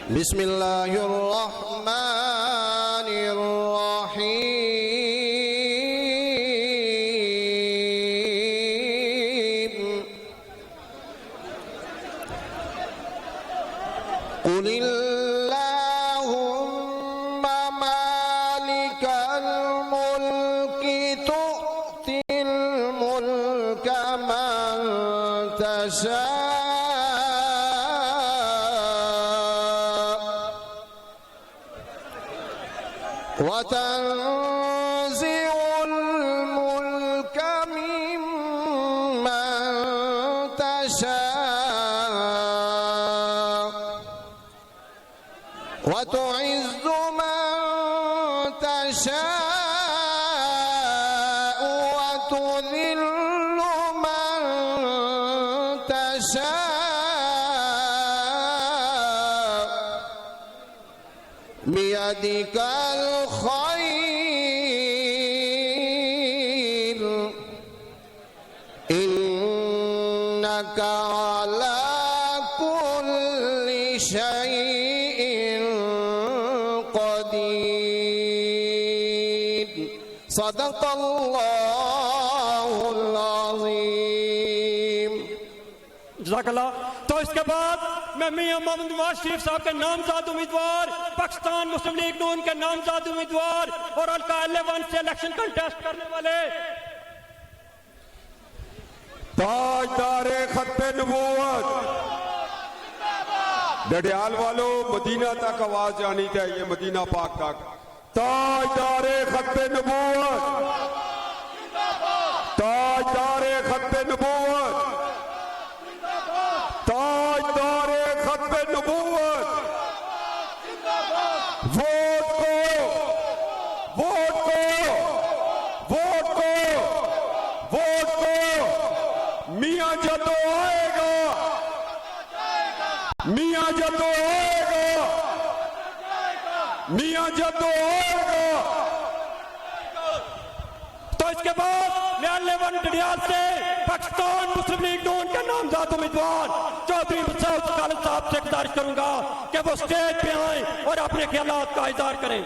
बिस्मिल्लाहिर्रहमानिर्रहीम। कुलिल्लाहुम्मा मालिकल मुल्की तु'तिल मुल्का मन तशा वतंज़िउल मुल्क मिम्मन तशा वतुइज़्ज़ु मन तशा वतुज़िल्लु मन तशा बियदिकल खैर इन्नका अला कुल्लि शैइन क़दीर। सदक़ल्लाहुल अज़ीम। जज़ाकल्लाह। तो इसके बाद मैं मियां मोहम्मद नवाज शरीफ साहब के नामजद उम्मीदवार, पाकिस्तान मुस्लिम लीग नून के नामजद उम्मीदवार और हल्का L1 से इलेक्शन कंटेस्ट करने वाले ताजदारे खत्ते नबूवत डडियाल वालों, मदीना तक आवाज जानी चाहिए, मदीना पाक तक। ताजदारे खत्ते नबूवत, ताजदारे खत्ते नबूवत, ताजदारे खत्ते नबूवत। वोट को, वोट को, वोट को, वोट को। मियां जदो आएगा, मियां जदो आएगा, मियां जदो आएगा। तो इसके बाद मैं L1 डडियाल से पाकिस्तान मुस्लिम लीग नून के नामजद उम्मीदवार चौधरी मसूद खालिद साहब से गुजारिश करूंगा कि वो स्टेज पे आए और अपने ख्यालात का इज़हार करें।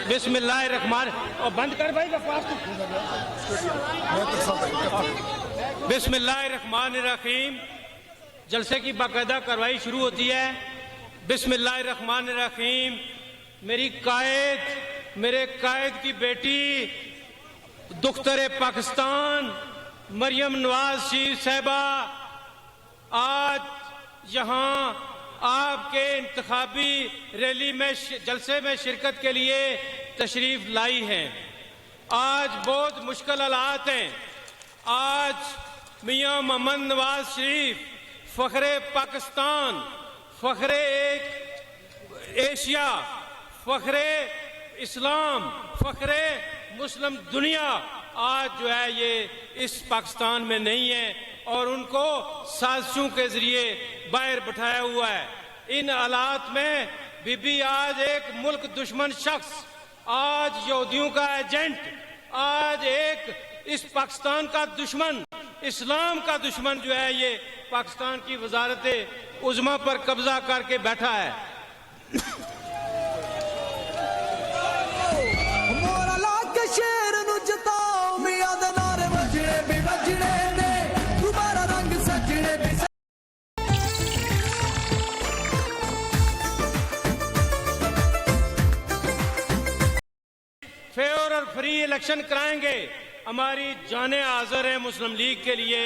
बिस्मिल्लाहिर्रहमान और बंद कर भाई बिस्मिल्लाहिर्रहमानिर्रहीम। जलसे की बाकायदा कार्रवाई शुरू होती है। बिस्मिल्लाहिर्रहमानिर्रहीम। मेरी कायद, मेरे कायद की बेटी दुख्तर पाकिस्तान मरियम नवाज शरीफ साहिबा आज यहाँ आपके इंतखाबी रैली में, जलसे में शिरकत के लिए तशरीफ लाई हैं। आज बहुत मुश्किल हालात हैं। आज मियां मोहम्मद नवाज शरीफ फखरे पाकिस्तान, फखरे एशिया, फखरे इस्लाम, फखरे मुस्लिम दुनिया आज जो है ये इस पाकिस्तान में नहीं है और उनको साजिशों के जरिए बाहर बिठाया हुआ है। इन हालात में बीबी आज एक मुल्क दुश्मन शख्स, आज यहूदियों का एजेंट, आज एक इस पाकिस्तान का दुश्मन, इस्लाम का दुश्मन जो है ये पाकिस्तान की वजारत उज़्मा पर कब्जा करके बैठा है। शेर नु जताओ मियां दे नारे वजने भी वजने ने, तुम्हारा रंग सज फ्री इलेक्शन कराएंगे। हमारी जानें हाजिर है मुस्लिम लीग के लिए।